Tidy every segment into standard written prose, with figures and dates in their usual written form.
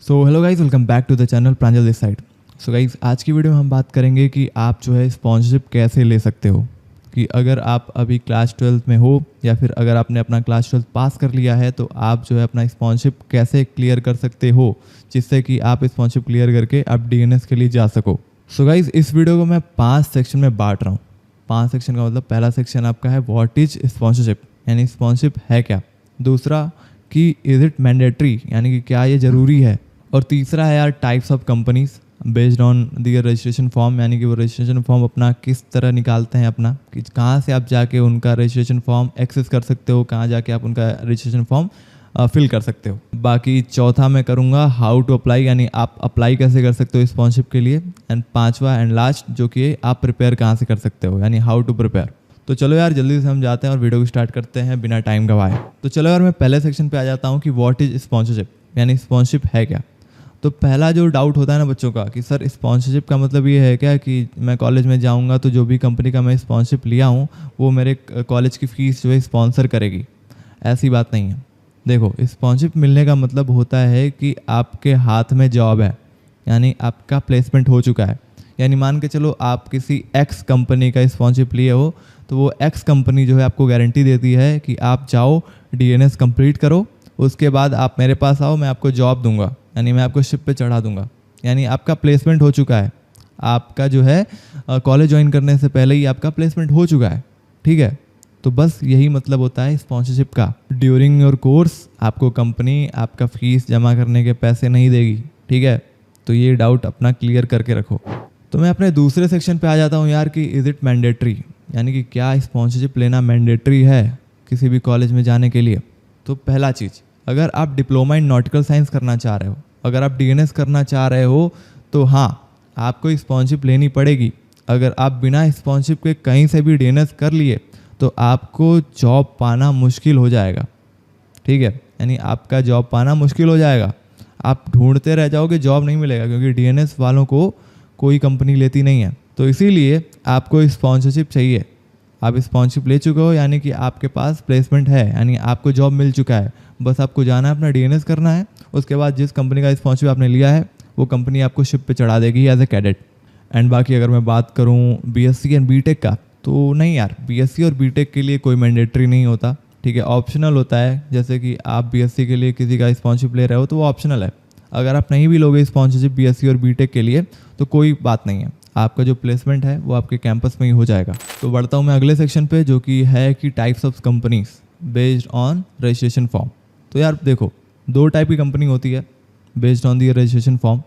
So hello guys, welcome back to the channel Pranjal this side. So guys, आज की video में हम बात करेंगे कि आप जो है स्पॉन्सरशिप कैसे ले सकते हो। कि अगर आप अभी क्लास 12 में हो या फिर अगर आपने अपना क्लास 12 पास कर लिया है तो आप जो है अपना स्पॉन्सरशिप कैसे क्लियर कर सकते हो, जिससे कि आप स्पॉन्सरशिप क्लियर करके आप डीएनएस के लिए जा सको। सो गाइज, इस वीडियो को मैं 5 सेक्शन में बांट रहा हूँ। 5 सेक्शन का मतलब पहला सेक्शन आपका है व्हाट इज स्पॉन्सरशिप, यानी स्पॉन्सरशिप है क्या। दूसरा कि इज इट मैंडेटरी, यानी कि क्या ये ज़रूरी है। और तीसरा है यार types of companies based on their registration form, यानी कि वो रजिस्ट्रेशन फॉर्म अपना किस तरह निकालते हैं अपना, कि कहाँ से आप जाके उनका रजिस्ट्रेशन फॉर्म एक्सेस कर सकते हो, कहाँ जाके आप उनका रजिस्ट्रेशन फॉर्म फिल कर सकते हो। बाकी चौथा मैं करूँगा हाउ टू अप्लाई, यानी आप अप्लाई कैसे कर सकते हो स्पॉन्सरशिप के लिए। एंड पांचवा एंड लास्ट जो कि आप प्रिपेयर कहाँ से कर सकते हो, यानी हाउ टू प्रिपेयर। तो चलो यार जल्दी से हम जाते हैं और वीडियो को स्टार्ट करते हैं बिना टाइम गवाए। तो चलो यार मैं पहले सेक्शन पे आ जाता हूँ कि व्हाट इज स्पॉन्सरशिप, यानी स्पॉन्सरशिप है क्या। तो पहला जो डाउट होता है ना बच्चों का कि सर स्पॉन्सरशिप का मतलब ये है क्या कि मैं कॉलेज में जाऊंगा तो जो भी कंपनी का मैं स्पॉन्सरशिप लिया हूँ वो मेरे कॉलेज की फ़ीस जो है स्पॉन्सर करेगी। ऐसी बात नहीं है। देखो, स्पॉन्सरशिप मिलने का मतलब होता है कि आपके हाथ में जॉब है, यानी आपका प्लेसमेंट हो चुका है। यानी मान के चलो आप किसी एक्स कंपनी का स्पॉन्सरशिप लिए हो तो वो एक्स कंपनी जो है आपको गारंटी देती है कि आप जाओ डीएनएस कंप्लीट करो, उसके बाद आप मेरे पास आओ, मैं आपको जॉब दूंगा, यानी मैं आपको शिप पे चढ़ा दूंगा। यानी आपका प्लेसमेंट हो चुका है, आपका जो है कॉलेज ज्वाइन करने से पहले ही आपका प्लेसमेंट हो चुका है। ठीक है, तो बस यही मतलब होता है स्पॉन्सरशिप का। ड्यूरिंग योर कोर्स आपको कंपनी आपका फीस जमा करने के पैसे नहीं देगी। ठीक है, तो ये डाउट अपना क्लियर करके रखो। तो मैं अपने दूसरे सेक्शन पे आ जाता हूँ यार कि इज़ इट मैंडेटरी, यानी कि क्या स्पॉन्सरशिप लेना मैंडेटरी है किसी भी कॉलेज में जाने के लिए। तो पहला चीज़, अगर आप डिप्लोमा इन नॉटिकल साइंस करना चाह रहे हो, अगर आप डीएनएस करना चाह रहे हो तो हाँ, आपको स्पॉन्सरशिप लेनी पड़ेगी। अगर आप बिना स्पॉन्सरशिप के कहीं से भी डीएनएस कर लिए तो आपको जॉब पाना मुश्किल हो जाएगा। ठीक है, यानी आपका जॉब पाना मुश्किल हो जाएगा, आप ढूंढते रह जाओगे, जॉब नहीं मिलेगा, क्योंकि डीएनएस वालों को कोई कंपनी लेती नहीं है। तो इसीलिए आपको स्पॉन्सरशिप चाहिए। आप स्पॉन्सरशिप ले चुके हो यानी कि आपके पास प्लेसमेंट है, यानी आपको जॉब मिल चुका है। बस आपको जाना है, अपना डीएनएस करना है, उसके बाद जिस कंपनी का स्पॉन्सरशिप आपने लिया है वो कंपनी आपको शिप पे चढ़ा देगी एज ए कैडेट। एंड बाकी अगर मैं बात करूँ बीएससी एंड बीटेक का, तो नहीं यार, बीएससी और बीटेक के लिए कोई मैंडेटरी नहीं होता। ठीक है, ऑप्शनल होता है। जैसे कि आप बीएससी के लिए किसी का स्पॉन्सरशिप ले रहे हो तो वो ऑप्शनल है। अगर आप नहीं भी लोगे स्पॉन्सरशिप बीएससी और बीटेक के लिए तो कोई बात नहीं है, आपका जो प्लेसमेंट है वो आपके कैंपस में ही हो जाएगा। तो बढ़ता हूँ मैं अगले सेक्शन पे, जो कि है कि types of companies based on registration form. तो यार देखो, 2 टाइप की कंपनी होती है based on the registration form.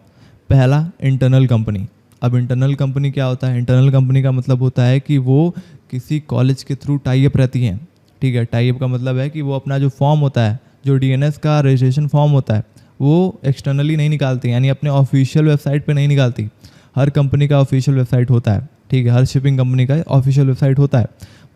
पहला इंटरनल कंपनी। अब इंटरनल कंपनी क्या होता है? इंटरनल कंपनी का मतलब होता है कि वो किसी कॉलेज के थ्रू टाई अप रहती हैं। ठीक है, टाई अप का मतलब है कि वो अपना जो फॉर्म होता है, जो डीएनएस का रजिस्ट्रेशन फॉर्म होता है, वो एक्सटर्नली नहीं निकालती, यानी अपने ऑफिशियल वेबसाइट पे नहीं निकालती। हर कंपनी का ऑफिशियल वेबसाइट होता है। ठीक है, हर शिपिंग कंपनी का ऑफिशियल वेबसाइट होता है,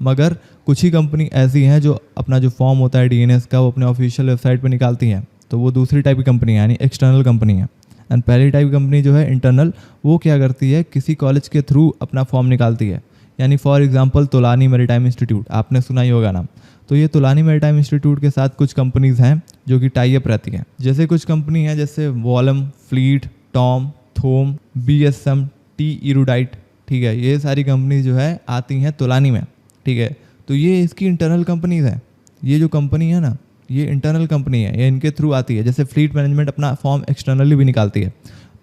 मगर कुछ ही कंपनी ऐसी हैं जो अपना जो फॉर्म होता है डीएनएस का वो अपने ऑफिशियल वेबसाइट पे निकालती हैं। तो वो दूसरी टाइप की कंपनी है, यानी एक्सटर्नल कंपनी है। एंड पहली टाइप की कंपनी जो है इंटरनल, वो क्या करती है, किसी कॉलेज के थ्रू अपना फॉर्म निकालती है। यानी for example Tolani maritime institute, आपने सुना ही होगा नाम। तो ये तोलानी मैरीटाइम इंस्टीट्यूट के साथ कुछ कंपनीज हैं जो कि टाई अप रहती हैं। जैसे कुछ कंपनी है जैसे वॉलम, Fleet, Tom, Thom, BSM, T Erudite. ठीक है, ये सारी कंपनी जो है आती हैं तोलानी में। ठीक है, तो ये इसकी इंटरनल कंपनीज हैं। ये जो कंपनी है ना, ये इंटरनल कंपनी है, ये इनके थ्रू आती है। जैसे फ्लीट मैनेजमेंट अपना फॉर्म एक्सटर्नली भी निकालती है,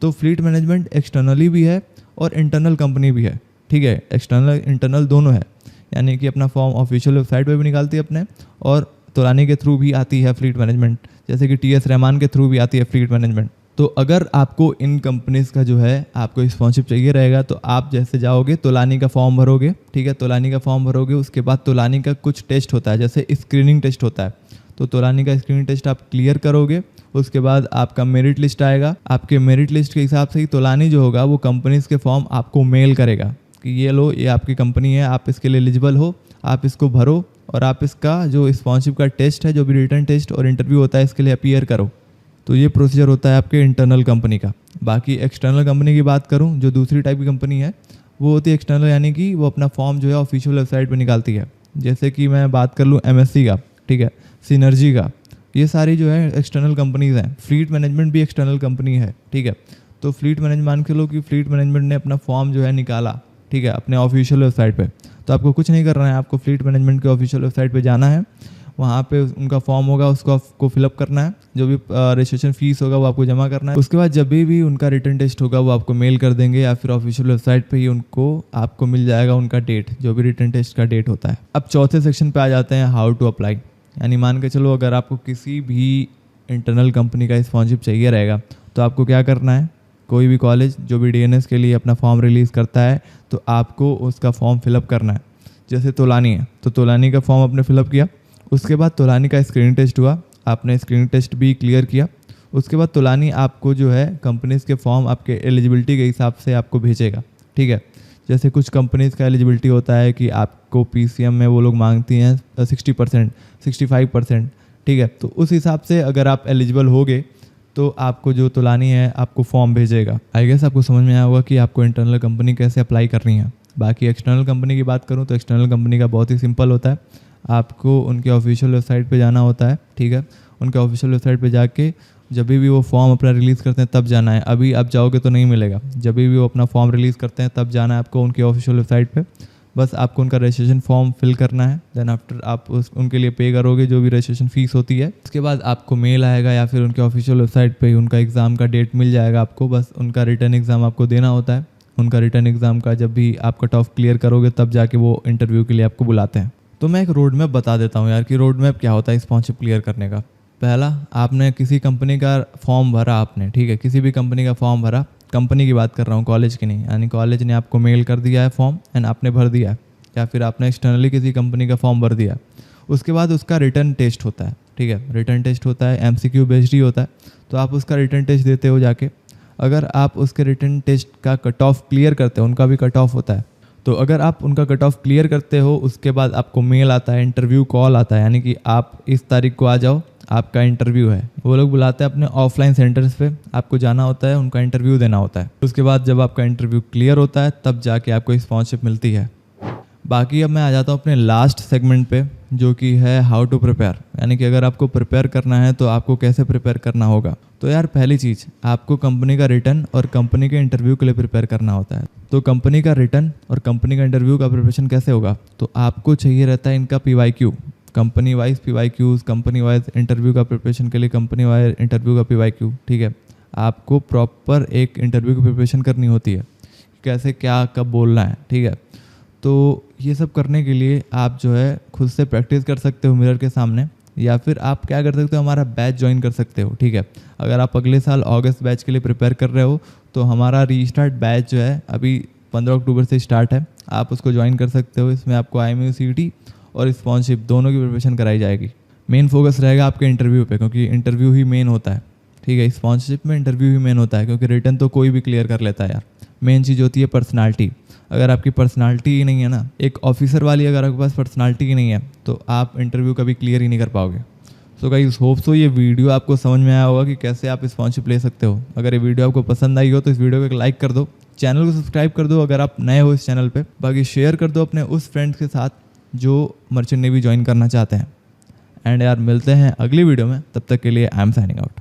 तो फ्लीट मैनेजमेंट एक्सटर्नली भी है और इंटरनल कंपनी भी है। ठीक है, एक्सटर्नल इंटरनल दोनों है, यानी कि अपना फॉर्म ऑफिशियल वेबसाइट पे भी निकालती है अपने, और तोलानी के थ्रू भी आती है फ्लीट मैनेजमेंट, जैसे कि टीएस रहमान के थ्रू भी आती है फ्लीट मैनेजमेंट। तो अगर आपको इन कंपनीज़ का जो है आपको स्पॉन्सरशिप चाहिए रहेगा तो आप जैसे जाओगे तोलानी का फॉर्म भरोगे। ठीक है, तोलानी का फॉर्म भरोगे, उसके बाद तोलानी का कुछ टेस्ट होता है, जैसे स्क्रीनिंग टेस्ट होता है। तो तोलानी का स्क्रीनिंग टेस्ट आप क्लियर करोगे, उसके बाद आपका मेरिट लिस्ट आएगा। आपके मेरिट लिस्ट के हिसाब से ही तोलानी जो होगा वो कंपनीज़ के फॉर्म आपको मेल करेगा कि ये लो, ये आपकी कंपनी है, आप इसके लिए एलिजिबल हो, आप इसको भरो और आप इसका जो स्पॉन्सरशिप का टेस्ट है, जो भी रिटर्न टेस्ट और इंटरव्यू होता है, इसके लिए अपीयर करो। तो ये प्रोसीजर होता है आपके इंटरनल कंपनी का। बाकी एक्सटर्नल कंपनी की बात करूं, जो दूसरी टाइप की कंपनी है वो होती है एक्सटर्नल, यानी कि वो अपना फॉर्म जो है ऑफिशियल वेबसाइट पे निकालती है। जैसे कि मैं बात कर लूँ एमएससी का, ठीक है, सिनर्जी का, ये सारी जो है एक्सटर्नल कंपनीज़ हैं। फ्लीट मैनेजमेंट भी एक्सटर्नल कंपनी है, ठीक है। तो फ्लीट मैनेजमेंट मान के लो कि फ्लीट मैनेजमेंट ने अपना फॉर्म जो है निकाला, ठीक है, अपने ऑफिशियल वेबसाइट पे। तो आपको कुछ नहीं करना है, आपको फ्लीट मैनेजमेंट के ऑफिशियल वेबसाइट पे जाना है, वहाँ पे उनका फॉर्म होगा, उसको आपको फिलअप करना है, जो भी रजिस्ट्रेशन फीस होगा वो आपको जमा करना है। उसके बाद जब भी उनका रिटर्न टेस्ट होगा वो आपको मेल कर देंगे, या फिर ऑफिशियल वेबसाइट पे ही उनको आपको मिल जाएगा उनका डेट, जो भी रिटर्न टेस्ट का डेट होता है। अब चौथे सेक्शन पे आ जाते हैं, हाउ टू अप्लाई। यानी मान के चलो अगर आपको किसी भी इंटरनल कंपनी का स्पॉन्सरशिप चाहिए रहेगा तो आपको क्या करना है, कोई भी कॉलेज जो भी डीएनएस के लिए अपना फॉर्म रिलीज़ करता है तो आपको उसका फॉर्म फिलअप करना है। जैसे तोलानी है तो तोलानी का फॉर्म आपने फिलअप किया, उसके बाद तोलानी का स्क्रीनिंग टेस्ट हुआ, आपने स्क्रीनिंग टेस्ट भी क्लियर किया। उसके बाद तोलानी आपको जो है कंपनीज़ के फॉर्म आपके एलिजिबिलिटी के हिसाब से आपको भेजेगा, ठीक है। जैसे कुछ कंपनीज़ का एलिजिबिलिटी होता है कि आपको पीसीएम में वो लोग मांगती हैं 60%, 65%, ठीक है। तो उस हिसाब से अगर आप एलिजिबल होगे तो आपको जो तोलानी है आपको फॉर्म भेजेगा। आई गेस आपको समझ में आया होगा कि आपको इंटरनल कंपनी कैसे अप्लाई करनी है। बाकी एक्सटर्नल कंपनी की बात करूँ तो एक्सटर्नल कंपनी का बहुत ही सिंपल होता है, आपको उनके ऑफिशियल वेबसाइट पे जाना होता है, ठीक है। उनके ऑफिशियल वेबसाइट पे जाके जब भी वो फॉर्म अपना रिलीज़ करते हैं तब जाना है, अभी आप जाओगे तो नहीं मिलेगा। जब भी वो अपना फॉर्म रिलीज़ करते हैं तब जाना है आपको उनके ऑफिशियल वेबसाइट पे, बस आपको उनका रजिस्ट्रेशन फॉर्म फिल करना है। देन आफ्टर आप उनके लिए पे करोगे जो भी रजिस्ट्रेशन फ़ीस होती है। उसके बाद आपको मेल आएगा या फिर उनके ऑफिशियल वेबसाइट पे उनका एग्ज़ाम का डेट मिल जाएगा आपको, बस उनका रिटर्न एग्ज़ाम आपको देना होता है। उनका रिटर्न एग्ज़ाम का जब भी आप कट ऑफ क्लियर करोगे तब जाके वो इंटरव्यू के लिए आपको बुलाते हैं। तो मैं एक रोड मैप बता देता हूँ यार कि रोड मैप क्या होता है स्पॉन्सरशिप क्लियर करने का। पहला, आपने किसी कंपनी का फॉर्म भरा आपने, ठीक है, किसी भी कंपनी का फॉर्म भरा, कंपनी की बात कर रहा हूँ, कॉलेज की नहीं। यानी कॉलेज ने आपको मेल कर दिया है फॉर्म एंड आपने भर दिया है, या फिर आपने एक्सटर्नली किसी कंपनी का फॉर्म भर दिया। उसके बाद उसका रिटर्न टेस्ट होता है, ठीक है। रिटर्न टेस्ट होता है, एमसीक्यू बेस्ड ही होता है, तो आप उसका रिटर्न टेस्ट देते हो जाके। अगर आप उसके रिटर्न टेस्ट का कट ऑफ क्लियर करते हो, उनका भी कट ऑफ होता है, तो अगर आप उनका कट ऑफ क्लियर करते हो उसके बाद आपको मेल आता है, इंटरव्यू कॉल आता है, यानी कि आप इस तारीख को आ जाओ, आपका इंटरव्यू है। वो लोग बुलाते हैं अपने ऑफलाइन सेंटर्स पे, आपको जाना होता है, उनका इंटरव्यू देना होता है। उसके बाद जब आपका इंटरव्यू क्लियर होता है तब जाके आपको स्पॉन्सरशिप मिलती है। बाकी अब मैं आ जाता हूँ अपने लास्ट सेगमेंट पे, जो कि है हाउ टू प्रिपेयर। यानी कि अगर आपको प्रिपेयर करना है तो आपको कैसे प्रिपेयर करना होगा। तो यार पहली चीज़, आपको कंपनी का रिटर्न और कंपनी के इंटरव्यू के लिए प्रिपेयर करना होता है। तो कंपनी का रिटर्न और कंपनी का इंटरव्यू का प्रिपरेशन कैसे होगा, तो आपको चाहिए रहता है इनका PYQ, company wise PYQs, company wise interview का प्रिपरेशन के लिए कंपनी वाइज इंटरव्यू का PYQ, ठीक है। आपको प्रॉपर एक इंटरव्यू की प्रिपरेशन करनी होती है, कैसे क्या कब बोलना है, ठीक है। तो ये सब करने के लिए आप जो है खुद से प्रैक्टिस कर सकते हो मिरर के सामने, या फिर आप क्या कर सकते हो, हमारा बैच ज्वाइन कर सकते हो, ठीक है। अगर आप अगले साल अगस्त बैच के लिए प्रिपेयर कर रहे हो तो हमारा रीस्टार्ट बैच जो है अभी 15 अक्टूबर से स्टार्ट है, आप उसको ज्वाइन कर सकते हो। इसमें आपको IMU CET और स्पॉन्सरशिप दोनों की प्रिपरेशन कराई जाएगी। मेन फोकस रहेगा आपके इंटरव्यू पे, क्योंकि इंटरव्यू ही मेन होता है, ठीक है। स्पॉन्सरशिप में इंटरव्यू ही मेन होता है, क्योंकि रिटर्न तो कोई भी क्लियर कर लेता है यार। मेन चीज़ होती है पर्सनालिटी। अगर आपकी पर्सनालिटी ही नहीं है ना, एक ऑफिसर वाली अगर आपके पास पर्सनालिटी ही नहीं है तो आप इंटरव्यू कभी क्लियर ही नहीं कर पाओगे। सो गाइस, होप सो ये वीडियो आपको समझ में आया होगा कि कैसे आप स्पॉन्सरशिप ले सकते हो। अगर ये वीडियो आपको पसंद आई हो तो इस वीडियो को एक लाइक कर दो, चैनल को सब्सक्राइब कर दो अगर आप नए हो इस चैनल पे। बाकी शेयर कर दो अपने उस फ्रेंड्स के साथ जो मर्चेंट नेवी ज्वाइन करना चाहते हैं। एंड यार मिलते हैं अगली वीडियो में, तब तक के लिए आई एम साइनिंग आउट।